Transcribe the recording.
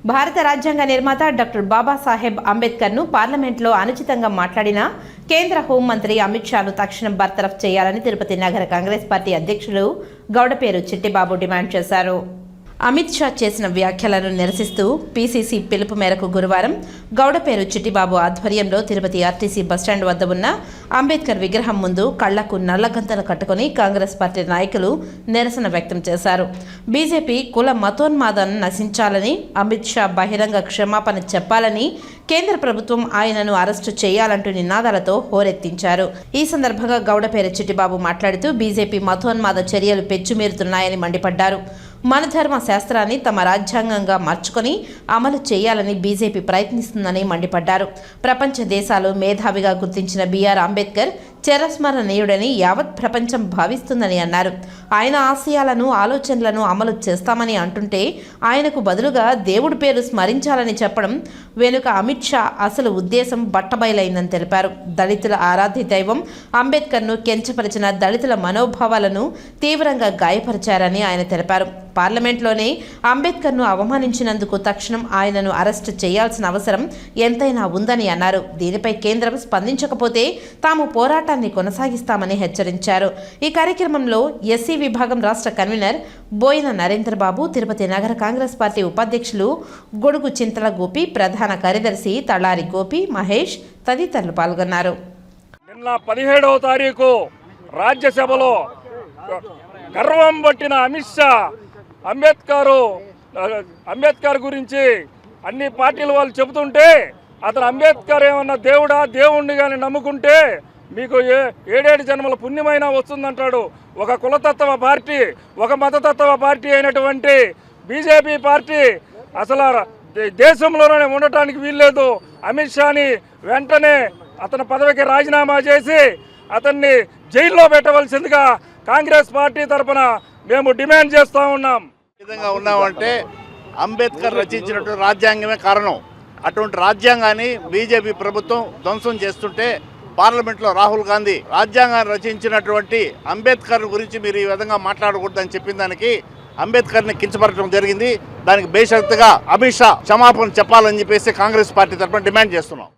భారత రాజ్యాంగ నిర్మాత డాక్టర్ బాబాసాహెబ్ అంబేద్కర్ను పార్లమెంట్లో అనుచితంగా మాట్లాడిన కేంద్ర హోంమంత్రి అమిత్ షాను తక్షణం బర్తరఫ్ చేయాలని తిరుపతి నగర కాంగ్రెస్ పార్టీ అధ్యక్షులు గౌడపేరు చిట్టిబాబు డిమాండ్ చేశారు. అమిత్ షా చేసిన వ్యాఖ్యలను నిరసిస్తూ పీసీసీ పిలుపు మేరకు గురువారం గౌడపేరు చిట్టిబాబు ఆధ్వర్యంలో తిరుపతి ఆర్టీసీ బస్టాండ్ వద్ద ఉన్న అంబేద్కర్ విగ్రహం ముందు కళ్లకు నల్లగంతలు కట్టుకుని కాంగ్రెస్ పార్టీ నాయకులు నిరసన వ్యక్తం చేశారు. బీజేపీ కుల మతోన్మాదాన్ని నశించాలని, అమిత్ షా బహిరంగ క్షమాపణ చెప్పాలని, కేంద్ర ప్రభుత్వం ఆయనను అరెస్టు చేయాలంటూ నినాదాలతో హోరెత్తించారు. ఈ సందర్భంగా గౌడపేరు చిట్టిబాబు మాట్లాడుతూ బీజేపీ మతోన్మాద చర్యలు పెచ్చుమీరుతున్నాయని మండిపడ్డారు. మన ధర్మ శాస్త్రాన్ని తమ రాజ్యాంగంగా మార్చుకొని అమలు చేయాలని బీజేపీ ప్రయత్నిస్తుందని మండిపడ్డారు. ప్రపంచ దేశాలు మేధావిగా గుర్తించిన బీఆర్ అంబేద్కర్ చిరస్మరణీయుడని యావత్ ప్రపంచం భావిస్తుందని అన్నారు. ఆయన ఆశయాలను, ఆలోచనలను అమలు చేస్తామని అంటుంటే ఆయనకు బదులుగా దేవుడి పేరు స్మరించాలని చెప్పడం వెనుక అమిత్ షా అసలు ఉద్దేశం బట్టబయలైందని తెలిపారు. దళితుల ఆరాధ్య దైవం అంబేద్కర్ను కించపరిచిన దళితుల మనోభావాలను తీవ్రంగా గాయపరిచారని ఆయన తెలిపారు. పార్లమెంట్లోనే అంబేద్కర్ను అవమానించినందుకు తక్షణం ఆయనను అరెస్టు చేయాల్సిన అవసరం ఎంతైనా ఉందని అన్నారు. దీనిపై కేంద్రం స్పందించకపోతే తాము పోరాటాన్ని కొనసాగిస్తామని హెచ్చరించారు. ఈ కార్యక్రమంలో ఎస్సీ విభాగం రాష్ట్ర కన్వీనర్ బోయిన నరేంద్రబాబు, తిరుపతి నగర కాంగ్రెస్ పార్టీ ఉపాధ్యక్షులు గొడుగు చింతల గోపి, ప్రధాన కార్యదర్శి తళారి గోపి, మహేష్ తదితరులు పాల్గొన్నారు. నిన్న 17వ తారీఖు రాజ్యసభలో గర్వం పట్టిన అమిత్ షా అంబేద్కర్ గురించి అన్ని పార్టీల వాళ్ళు చెబుతుంటే అతను అంబేద్కర్ ఏమన్నా దేవుణ్ణి కానీ నమ్ముకుంటే మీకు 7 జన్మల పుణ్యమైనా వస్తుందంటాడు. ఒక కులతత్వ పార్టీ, ఒక మతతత్వ పార్టీ అయినటువంటి బీజేపీ పార్టీ అసలు దేశంలోనే ఉండటానికి వీల్లేదు. అమిత్ షాని వెంటనే అతని పదవికి రాజీనామా చేసి అతన్ని జైల్లో పెట్టవలసిందిగా కాంగ్రెస్ పార్టీ తరఫున మేము డిమాండ్ చేస్తూ ఉన్నాం. విధంగా ఉన్నామంటే అంబేద్కర్ రచించినటువంటి రాజ్యాంగమే కారణం. అటువంటి రాజ్యాంగాన్ని బీజేపీ ప్రభుత్వం ధ్వంసం చేస్తుంటే పార్లమెంట్లో రాహుల్ గాంధీ రాజ్యాంగాన్ని రచించినటువంటి అంబేద్కర్ గురించి మీరు ఈ విధంగా మాట్లాడకూడదని చెప్పిన దానికి అంబేద్కర్ని కించపరచడం జరిగింది. దానికి బేషరతుగా అమిత్ షా క్షమాపణ చెప్పాలని చెప్పేసి కాంగ్రెస్ పార్టీ తరఫున డిమాండ్ చేస్తున్నాం.